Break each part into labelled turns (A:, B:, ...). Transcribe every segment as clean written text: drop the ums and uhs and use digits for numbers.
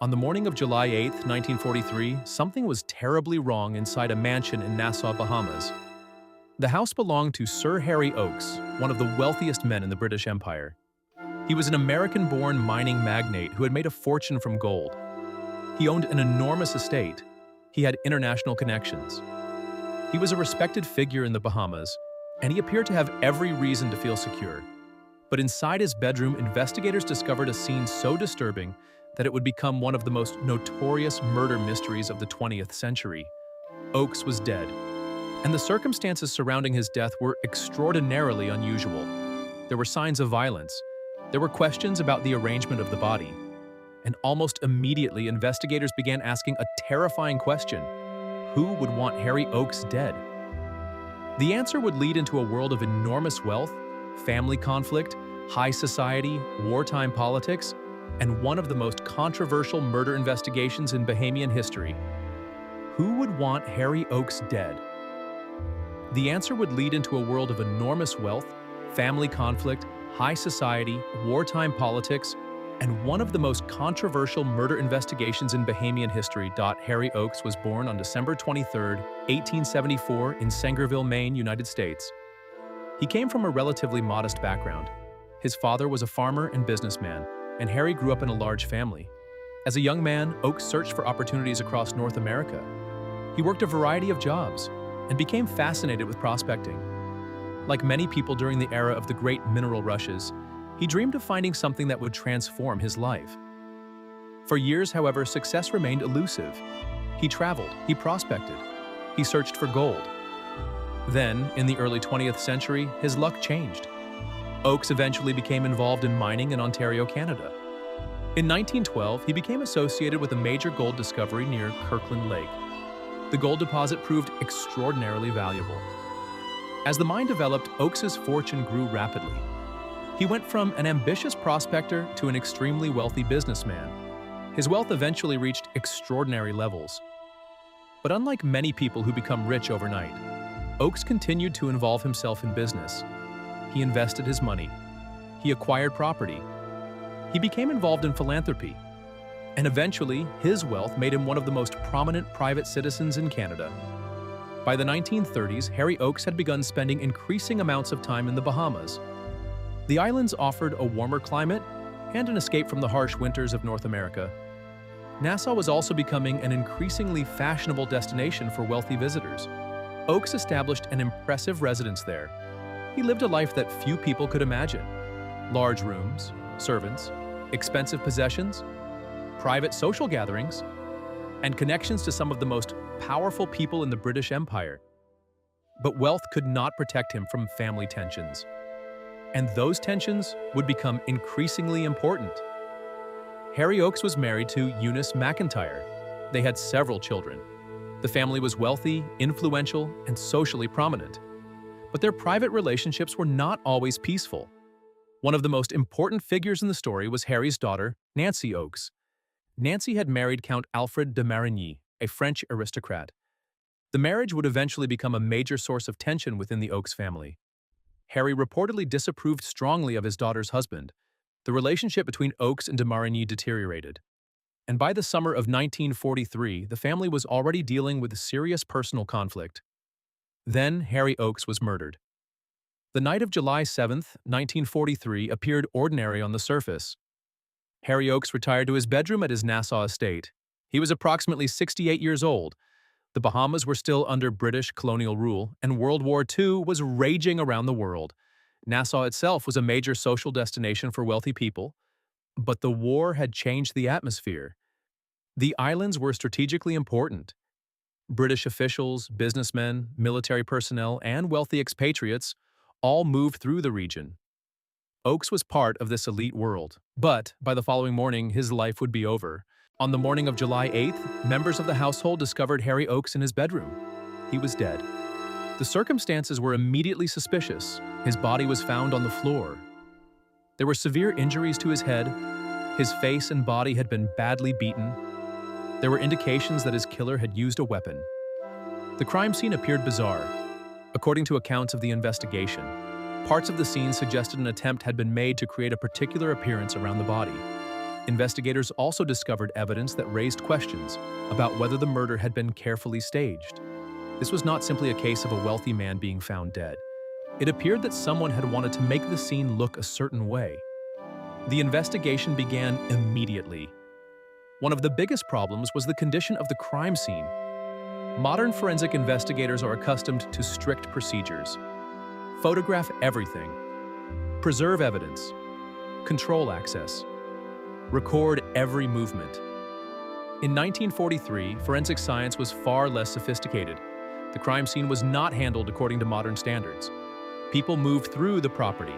A: On the morning of July 8th, 1943, something was terribly wrong inside a mansion in Nassau, Bahamas. The house belonged to Sir Harry Oakes, one of the wealthiest men in the British Empire. He was an American-born mining magnate who had made a fortune from gold. He owned an enormous estate. He had international connections. He was a respected figure in the Bahamas, and he appeared to have every reason to feel secure. But inside his bedroom, investigators discovered a scene so disturbing that it would become one of the most notorious murder mysteries of the 20th century. Oakes was dead, and the circumstances surrounding his death were extraordinarily unusual. There were signs of violence. There were questions about the arrangement of the body. And almost immediately, investigators began asking a terrifying question: who would want Harry Oakes dead? The answer would lead into a world of enormous wealth, family conflict, high society, wartime politics, and one of the most controversial murder investigations in Bahamian history. Who would want Harry Oakes dead? The answer would lead into a world of enormous wealth, family conflict, high society, wartime politics, and one of the most controversial murder investigations in Bahamian history. Harry Oakes was born on December 23, 1874 in Sangerville, Maine, United States. He came from a relatively modest background. His father was a farmer and businessman, and Harry grew up in a large family. As a young man, Oakes searched for opportunities across North America. He worked a variety of jobs and became fascinated with prospecting. Like many people during the era of the great mineral rushes, he dreamed of finding something that would transform his life. For years, however, success remained elusive. He traveled, he prospected, he searched for gold. Then, in the early 20th century, his luck changed. Oakes eventually became involved in mining in Ontario, Canada. In 1912, he became associated with a major gold discovery near Kirkland Lake. The gold deposit proved extraordinarily valuable. As the mine developed, Oakes's fortune grew rapidly. He went from an ambitious prospector to an extremely wealthy businessman. His wealth eventually reached extraordinary levels. But unlike many people who become rich overnight, Oakes continued to involve himself in business. He invested his money. He acquired property. He became involved in philanthropy. And eventually, his wealth made him one of the most prominent private citizens in Canada. By the 1930s, Harry Oakes had begun spending increasing amounts of time in the Bahamas. The islands offered a warmer climate and an escape from the harsh winters of North America. Nassau was also becoming an increasingly fashionable destination for wealthy visitors. Oakes established an impressive residence there. He lived a life that few people could imagine. Large rooms, servants, expensive possessions, private social gatherings, and connections to some of the most powerful people in the British Empire. But wealth could not protect him from family tensions. And those tensions would become increasingly important. Harry Oakes was married to Eunice McIntyre. They had several children. The family was wealthy, influential, and socially prominent. But their private relationships were not always peaceful. One of the most important figures in the story was Harry's daughter, Nancy Oakes. Nancy had married Count Alfred de Marigny, a French aristocrat. The marriage would eventually become a major source of tension within the Oakes family. Harry reportedly disapproved strongly of his daughter's husband. The relationship between Oakes and de Marigny deteriorated. And by the summer of 1943, the family was already dealing with serious personal conflict. Then Harry Oakes was murdered. The night of July 7th, 1943 appeared ordinary on the surface. Harry Oakes retired to his bedroom at his Nassau estate. He was approximately 68 years old. The Bahamas were still under British colonial rule, and World War II was raging around the world. Nassau itself was a major social destination for wealthy people, but the war had changed the atmosphere. The islands were strategically important. British officials, businessmen, military personnel, and wealthy expatriates all moved through the region. Oakes was part of this elite world, but by the following morning, his life would be over. On the morning of July 8th, members of the household discovered Harry Oakes in his bedroom. He was dead. The circumstances were immediately suspicious. His body was found on the floor. There were severe injuries to his head. His face and body had been badly beaten. There were indications that his killer had used a weapon. The crime scene appeared bizarre. According to accounts of the investigation, parts of the scene suggested an attempt had been made to create a particular appearance around the body. Investigators also discovered evidence that raised questions about whether the murder had been carefully staged. This was not simply a case of a wealthy man being found dead. It appeared that someone had wanted to make the scene look a certain way. The investigation began immediately. One of the biggest problems was the condition of the crime scene. Modern forensic investigators are accustomed to strict procedures. Photograph everything. Preserve evidence. Control access. Record every movement. In 1943, forensic science was far less sophisticated. The crime scene was not handled according to modern standards. People moved through the property.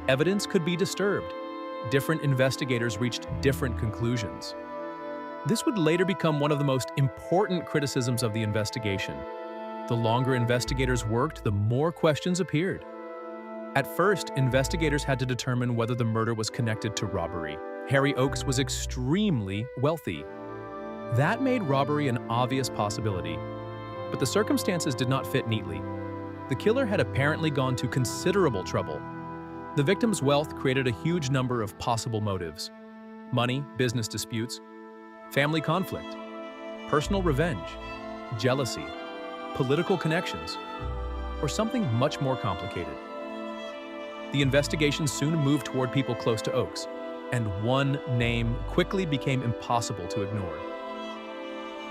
A: Evidence could be disturbed. Different investigators reached different conclusions. This would later become one of the most important criticisms of the investigation. The longer investigators worked, the more questions appeared. At first, investigators had to determine whether the murder was connected to robbery. Harry Oakes was extremely wealthy. That made robbery an obvious possibility, but the circumstances did not fit neatly. The killer had apparently gone to considerable trouble. The victim's wealth created a huge number of possible motives: money, business disputes, family conflict, personal revenge, jealousy, political connections, or something much more complicated. The investigation soon moved toward people close to Oakes, and one name quickly became impossible to ignore.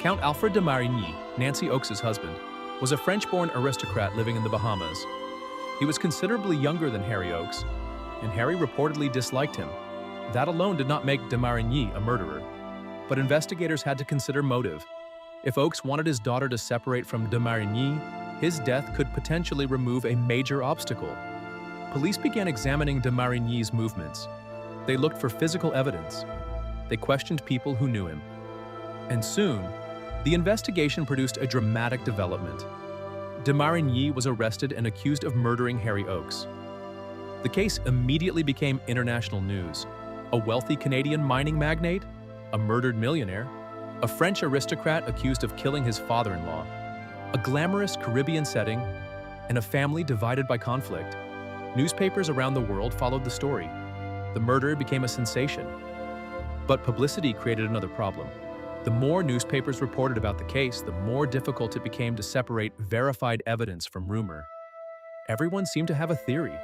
A: Count Alfred de Marigny, Nancy Oakes' husband, was a French-born aristocrat living in the Bahamas. He was considerably younger than Harry Oakes, and Harry reportedly disliked him. That alone did not make de Marigny a murderer, but investigators had to consider motive. If Oakes wanted his daughter to separate from de Marigny, his death could potentially remove a major obstacle. Police began examining de Marigny's movements. They looked for physical evidence. They questioned people who knew him. And soon, the investigation produced a dramatic development. De Marigny was arrested and accused of murdering Harry Oakes. The case immediately became international news. A wealthy Canadian mining magnate, a murdered millionaire, a French aristocrat accused of killing his father-in-law, a glamorous Caribbean setting, and a family divided by conflict. Newspapers around the world followed the story. The murder became a sensation. But publicity created another problem. The more newspapers reported about the case, the more difficult it became to separate verified evidence from rumor. Everyone seemed to have a theory.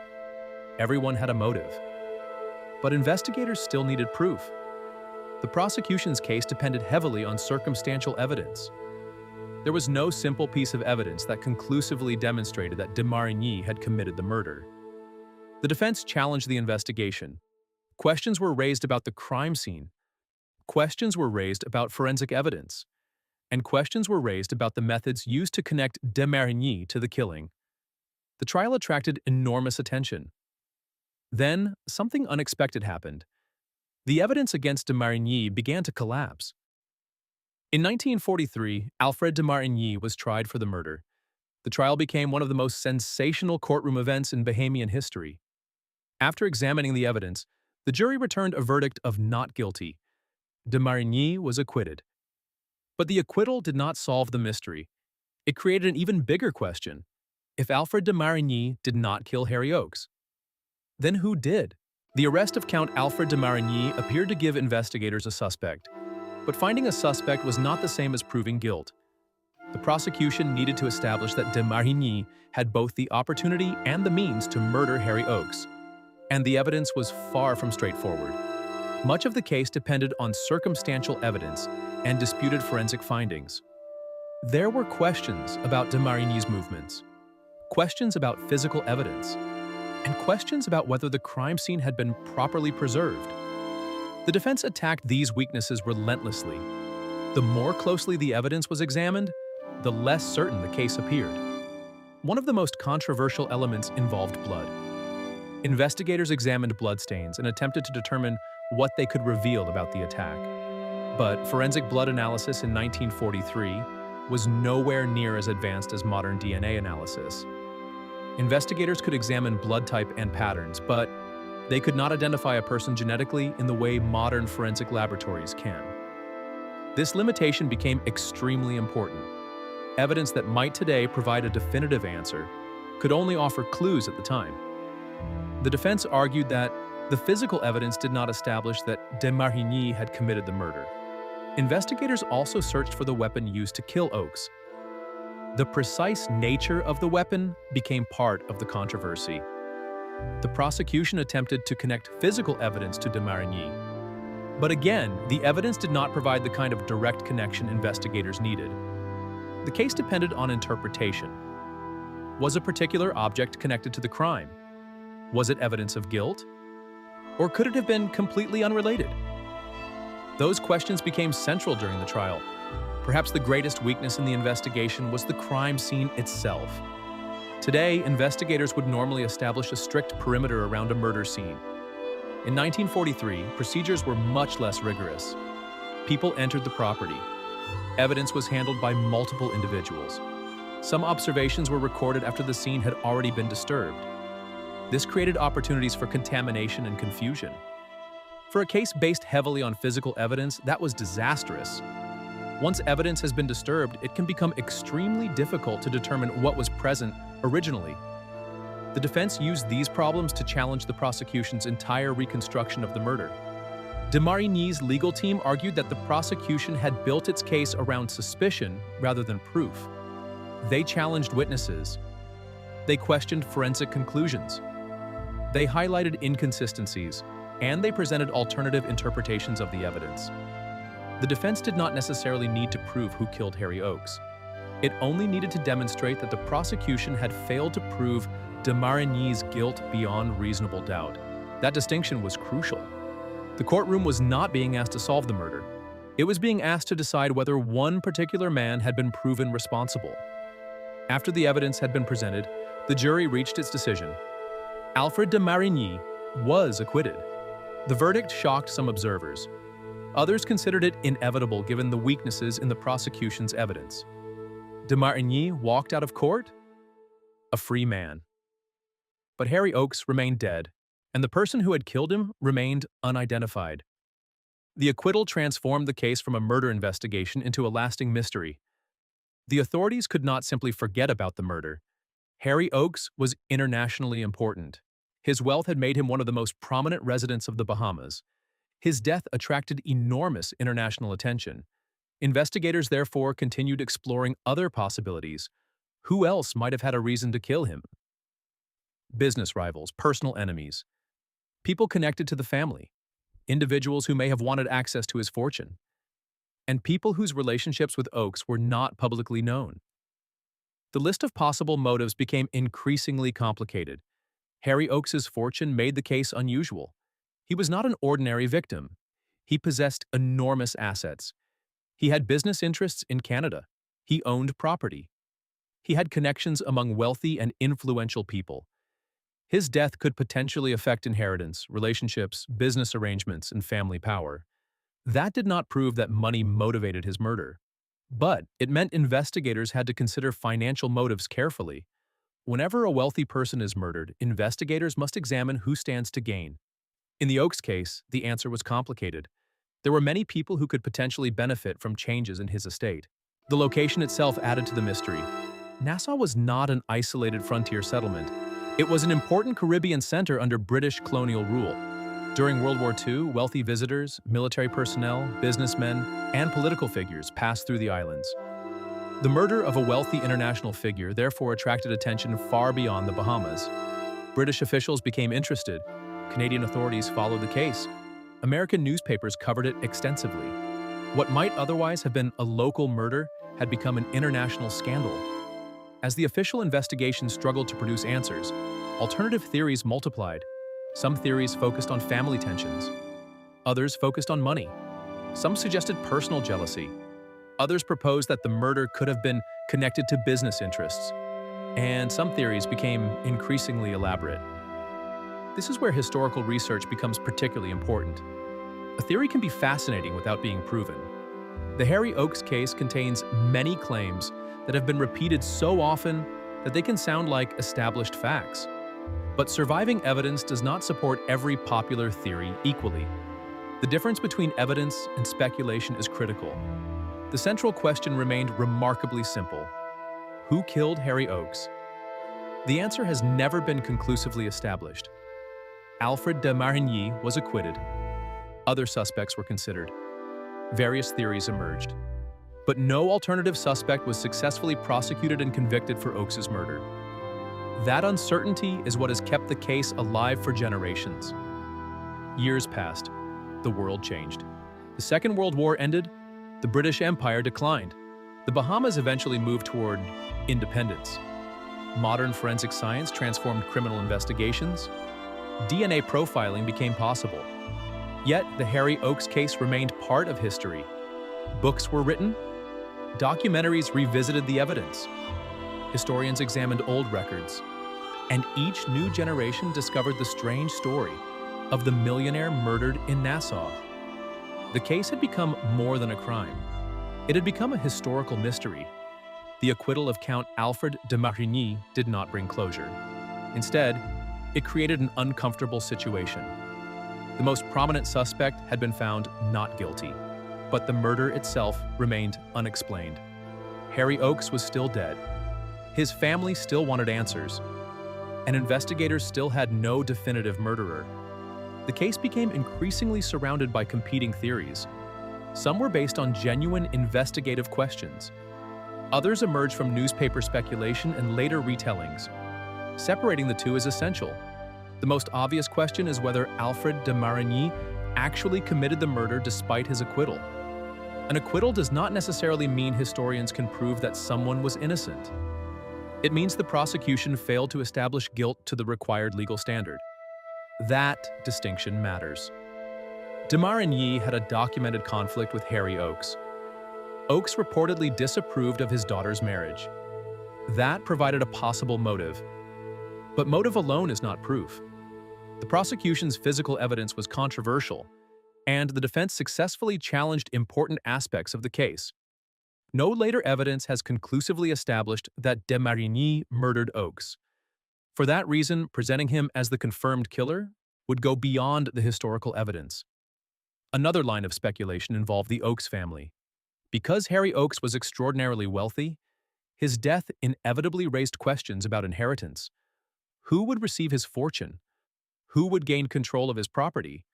A: Everyone had a motive. But investigators still needed proof. The prosecution's case depended heavily on circumstantial evidence. There was no simple piece of evidence that conclusively demonstrated that de Marigny had committed the murder. The defense challenged the investigation. Questions were raised about the crime scene. Questions were raised about forensic evidence. And questions were raised about the methods used to connect de Marigny to the killing. The trial attracted enormous attention. Then, something unexpected happened. The evidence against de Marigny began to collapse. In 1943, Alfred de Marigny was tried for the murder. The trial became one of the most sensational courtroom events in Bahamian history. After examining the evidence, the jury returned a verdict of not guilty. De Marigny was acquitted. But the acquittal did not solve the mystery. It created an even bigger question. If Alfred de Marigny did not kill Harry Oakes, then who did? The arrest of Count Alfred de Marigny appeared to give investigators a suspect. But finding a suspect was not the same as proving guilt. The prosecution needed to establish that de Marigny had both the opportunity and the means to murder Harry Oakes. And the evidence was far from straightforward. Much of the case depended on circumstantial evidence and disputed forensic findings. There were questions about de Marigny's movements, questions about physical evidence, and questions about whether the crime scene had been properly preserved. The defense attacked these weaknesses relentlessly. The more closely the evidence was examined, the less certain the case appeared. One of the most controversial elements involved blood. Investigators examined bloodstains and attempted to determine what they could reveal about the attack. But forensic blood analysis in 1943 was nowhere near as advanced as modern DNA analysis. Investigators could examine blood type and patterns, but they could not identify a person genetically in the way modern forensic laboratories can. This limitation became extremely important. Evidence that might today provide a definitive answer could only offer clues at the time. The defense argued that The physical evidence did not establish that de Marigny had committed the murder. Investigators also searched for the weapon used to kill Oakes. The precise nature of the weapon became part of the controversy. The prosecution attempted to connect physical evidence to de Marigny. But again, the evidence did not provide the kind of direct connection investigators needed. The case depended on interpretation. Was a particular object connected to the crime? Was it evidence of guilt? Or could it have been completely unrelated? Those questions became central during the trial. Perhaps the greatest weakness in the investigation was the crime scene itself. Today, investigators would normally establish a strict perimeter around a murder scene. In 1943, procedures were much less rigorous. People entered the property. Evidence was handled by multiple individuals. Some observations were recorded after the scene had already been disturbed. This created opportunities for contamination and confusion. For a case based heavily on physical evidence, that was disastrous. Once evidence has been disturbed, it can become extremely difficult to determine what was present originally. The defense used these problems to challenge the prosecution's entire reconstruction of the murder. De Marigny's legal team argued that the prosecution had built its case around suspicion rather than proof. They challenged witnesses. They questioned forensic conclusions. They highlighted inconsistencies, and they presented alternative interpretations of the evidence. The defense did not necessarily need to prove who killed Harry Oakes. It only needed to demonstrate that the prosecution had failed to prove de Marigny's guilt beyond reasonable doubt. That distinction was crucial. The courtroom was not being asked to solve the murder. It was being asked to decide whether one particular man had been proven responsible. After the evidence had been presented, the jury reached its decision. Alfred de Marigny was acquitted. The verdict shocked some observers. Others considered it inevitable given the weaknesses in the prosecution's evidence. De Marigny walked out of court a free man. But Harry Oakes remained dead, and the person who had killed him remained unidentified. The acquittal transformed the case from a murder investigation into a lasting mystery. The authorities could not simply forget about the murder. Harry Oakes was internationally important. His wealth had made him one of the most prominent residents of the Bahamas. His death attracted enormous international attention. Investigators therefore continued exploring other possibilities. Who else might have had a reason to kill him? Business rivals, personal enemies, people connected to the family, individuals who may have wanted access to his fortune, and people whose relationships with Oakes were not publicly known. The list of possible motives became increasingly complicated. Harry Oakes's fortune made the case unusual. He was not an ordinary victim. He possessed enormous assets. He had business interests in Canada. He owned property. He had connections among wealthy and influential people. His death could potentially affect inheritance, relationships, business arrangements, and family power. That did not prove that money motivated his murder. But it meant investigators had to consider financial motives carefully. Whenever a wealthy person is murdered, investigators must examine who stands to gain. In the Oakes case, the answer was complicated. There were many people who could potentially benefit from changes in his estate. The location itself added to the mystery. Nassau was not an isolated frontier settlement. It was an important Caribbean center under British colonial rule. During World War II, wealthy visitors, military personnel, businessmen, and political figures passed through the islands. The murder of a wealthy international figure therefore attracted attention far beyond the Bahamas. British officials became interested. Canadian authorities followed the case. American newspapers covered it extensively. What might otherwise have been a local murder had become an international scandal. As the official investigation struggled to produce answers, alternative theories multiplied. Some theories focused on family tensions. Others focused on money. Some suggested personal jealousy. Others proposed that the murder could have been connected to business interests. And some theories became increasingly elaborate. This is where historical research becomes particularly important. A theory can be fascinating without being proven. The Harry Oakes case contains many claims that have been repeated so often that they can sound like established facts. But surviving evidence does not support every popular theory equally. The difference between evidence and speculation is critical. The central question remained remarkably simple. Who killed Harry Oakes? The answer has never been conclusively established. Alfred de Marigny was acquitted. Other suspects were considered. Various theories emerged. But no alternative suspect was successfully prosecuted and convicted for Oakes's murder. That uncertainty is what has kept the case alive for generations. Years passed. The world changed. The Second World War ended. The British Empire declined. The Bahamas eventually moved toward independence. Modern forensic science transformed criminal investigations. DNA profiling became possible. Yet, the Harry Oakes case remained part of history. Books were written. Documentaries revisited the evidence. Historians examined old records. And each new generation discovered the strange story of the millionaire murdered in Nassau. The case had become more than a crime. It had become a historical mystery. The acquittal of Count Alfred de Marigny did not bring closure. Instead, it created an uncomfortable situation. The most prominent suspect had been found not guilty, but the murder itself remained unexplained. Harry Oakes was still dead. His family still wanted answers, and investigators still had no definitive murderer. The case became increasingly surrounded by competing theories. Some were based on genuine investigative questions. Others emerged from newspaper speculation and later retellings. Separating the two is essential. The most obvious question is whether Alfred de Marigny actually committed the murder despite his acquittal. An acquittal does not necessarily mean historians can prove that someone was innocent. It means the prosecution failed to establish guilt to the required legal standard. That distinction matters. De Marigny had a documented conflict with Harry Oakes. Oakes reportedly disapproved of his daughter's marriage. That provided a possible motive. But motive alone is not proof. The prosecution's physical evidence was controversial, and the defense successfully challenged important aspects of the case. No later evidence has conclusively established that de Marigny murdered Oakes. For that reason, presenting him as the confirmed killer would go beyond the historical evidence. Another line of speculation involved the Oakes family. Because Harry Oakes was extraordinarily wealthy, his death inevitably raised questions about inheritance. Who would receive his fortune? Who would gain control of his property?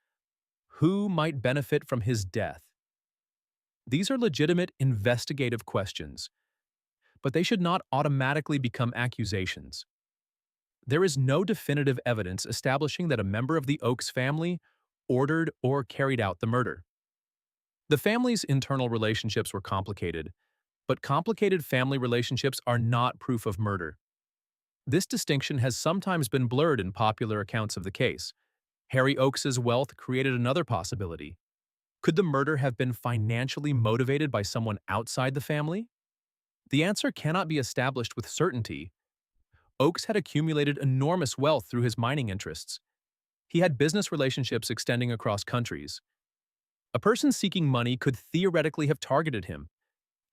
A: Who might benefit from his death? These are legitimate investigative questions, but they should not automatically become accusations. There is no definitive evidence establishing that a member of the Oakes family ordered or carried out the murder. The family's internal relationships were complicated, but complicated family relationships are not proof of murder. This distinction has sometimes been blurred in popular accounts of the case. Harry Oakes's wealth created another possibility. Could the murder have been financially motivated by someone outside the family? The answer cannot be established with certainty. Oakes had accumulated enormous wealth through his mining interests. He had business relationships extending across countries. A person seeking money could theoretically have targeted him,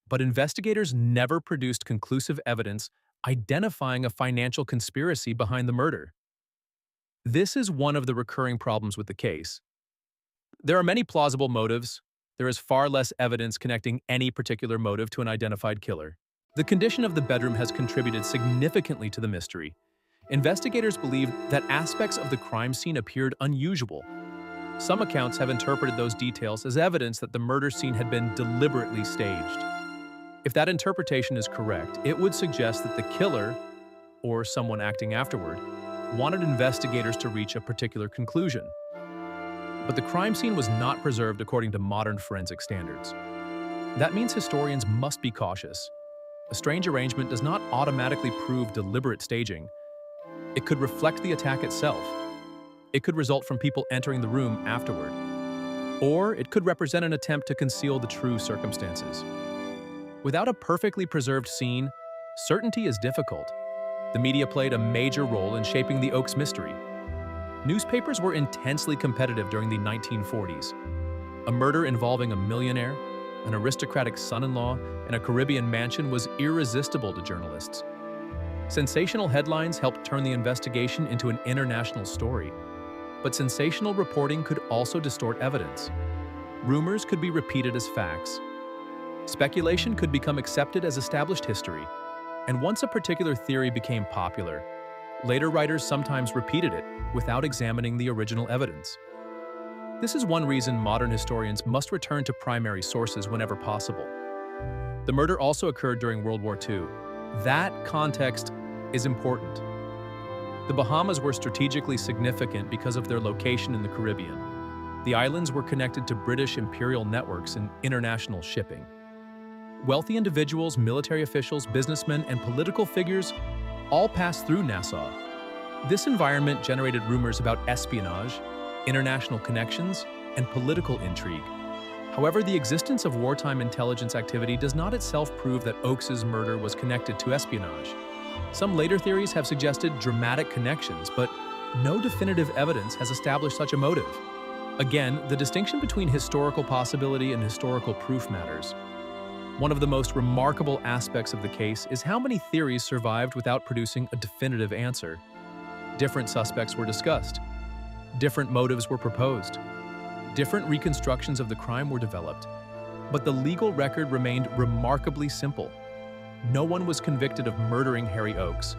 A: but investigators never produced conclusive evidence identifying a financial conspiracy behind the murder. This is one of the recurring problems with the case. There are many plausible motives. There is far less evidence connecting any particular motive to an identified killer. The condition of the bedroom has contributed significantly to the mystery. Investigators believe that aspects of the crime scene appeared unusual. Some accounts have interpreted those details as evidence that the murder scene had been deliberately staged. If that interpretation is correct, it would suggest that the killer, or someone acting afterward, wanted investigators to reach a particular conclusion. But the crime scene was not preserved according to modern forensic standards. That means historians must be cautious. A strange arrangement does not automatically prove deliberate staging. It could reflect the attack itself. It could result from people entering the room afterward. Or it could represent an attempt to conceal the true circumstances. Without a perfectly preserved scene, certainty is difficult. The media played a major role in shaping the Oakes mystery. Newspapers were intensely competitive during the 1940s. A murder involving a millionaire, an aristocratic son-in-law, and a Caribbean mansion was irresistible to journalists. Sensational headlines helped turn the investigation into an international story. But sensational reporting could also distort evidence. Rumors could be repeated as facts. Speculation could become accepted as established history. And once a particular theory became popular, Later writers sometimes repeated it without examining the original evidence. This is one reason modern historians must return to primary sources whenever possible. The murder also occurred during World War II. That context is important. The Bahamas were strategically significant because of their location in the Caribbean. The islands were connected to British imperial networks and international shipping. Wealthy individuals, military officials, businessmen, and political figures all passed through Nassau. This environment generated rumors about espionage, international connections, and political intrigue. However, the existence of wartime intelligence activity does not itself prove that Oakes's murder was connected to espionage. Some later theories have suggested dramatic connections, but no definitive evidence has established such a motive. Again, the distinction between historical possibility and historical proof matters. One of the most remarkable aspects of the case is how many theories survived without producing a definitive answer. Different suspects were discussed. Different motives were proposed. Different reconstructions of the crime were developed. But the legal record remained remarkably simple. No one was convicted of murdering Harry Oakes.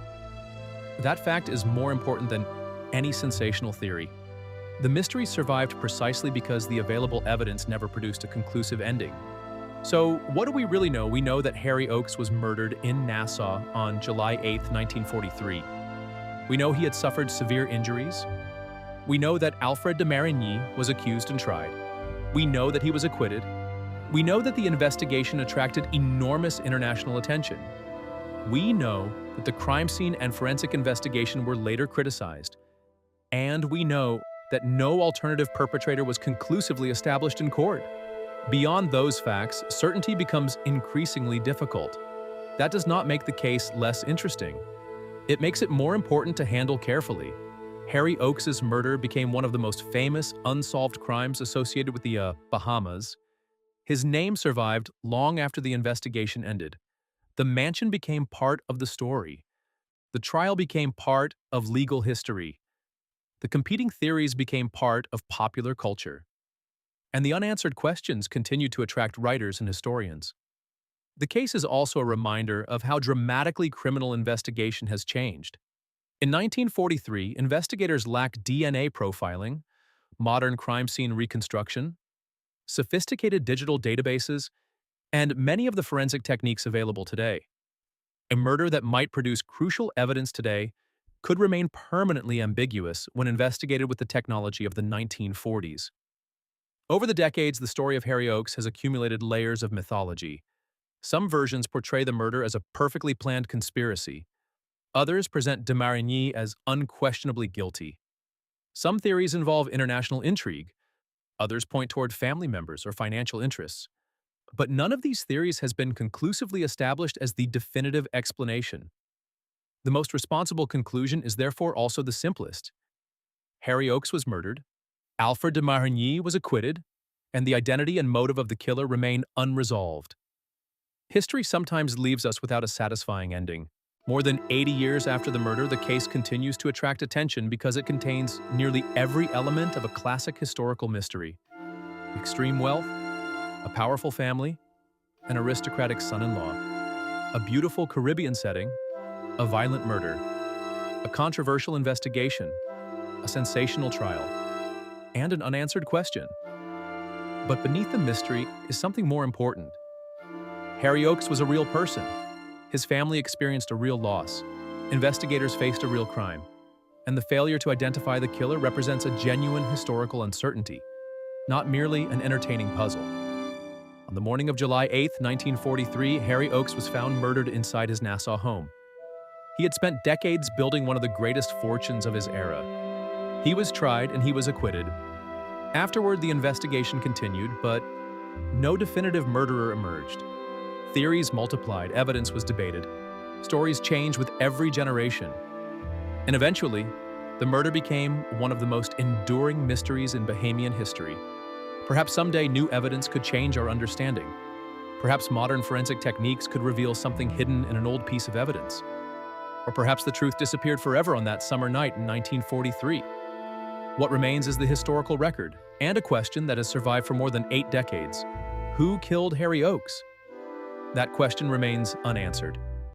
A: That fact is more important than any sensational theory. The mystery survived precisely because the available evidence never produced a conclusive ending. So, what do we really know? We know that Harry Oakes was murdered in Nassau on July 8, 1943. We know he had suffered severe injuries. We know that Alfred de Marigny was accused and tried. We know that he was acquitted. We know that the investigation attracted enormous international attention. We know that the crime scene and forensic investigation were later criticized. And we know that no alternative perpetrator was conclusively established in court. Beyond those facts, certainty becomes increasingly difficult. That does not make the case less interesting. It makes it more important to handle carefully. Harry Oakes's murder became one of the most famous unsolved crimes associated with the Bahamas. His name survived long after the investigation ended. The mansion became part of the story. The trial became part of legal history. The competing theories became part of popular culture. And the unanswered questions continued to attract writers and historians. The case is also a reminder of how dramatically criminal investigation has changed. In 1943, investigators lacked DNA profiling, modern crime scene reconstruction, sophisticated digital databases, and many of the forensic techniques available today. A murder that might produce crucial evidence today could remain permanently ambiguous when investigated with the technology of the 1940s. Over the decades, the story of Harry Oakes has accumulated layers of mythology. Some versions portray the murder as a perfectly planned conspiracy. Others present de Marigny as unquestionably guilty. Some theories involve international intrigue. Others point toward family members or financial interests. But none of these theories has been conclusively established as the definitive explanation. The most responsible conclusion is therefore also the simplest. Harry Oakes was murdered, Alfred de Marigny was acquitted, and the identity and motive of the killer remain unresolved. History sometimes leaves us without a satisfying ending. More than 80 years after the murder, the case continues to attract attention because it contains nearly every element of a classic historical mystery. Extreme wealth, a powerful family, an aristocratic son-in-law, a beautiful Caribbean setting, a violent murder, a controversial investigation, a sensational trial, and an unanswered question. But beneath the mystery is something more important. Harry Oakes was a real person. His family experienced a real loss. Investigators faced a real crime. And the failure to identify the killer represents a genuine historical uncertainty, not merely an entertaining puzzle. On the morning of July 8, 1943, Harry Oakes was found murdered inside his Nassau home. He had spent decades building one of the greatest fortunes of his era. He was tried and he was acquitted. Afterward, the investigation continued, but no definitive murderer emerged. Theories multiplied, evidence was debated. Stories changed with every generation. And eventually, the murder became one of the most enduring mysteries in Bahamian history. Perhaps someday new evidence could change our understanding. Perhaps modern forensic techniques could reveal something hidden in an old piece of evidence. Or perhaps the truth disappeared forever on that summer night in 1943. What remains is the historical record, and a question that has survived for more than 8 decades. Who killed Harry Oakes? That question remains unanswered.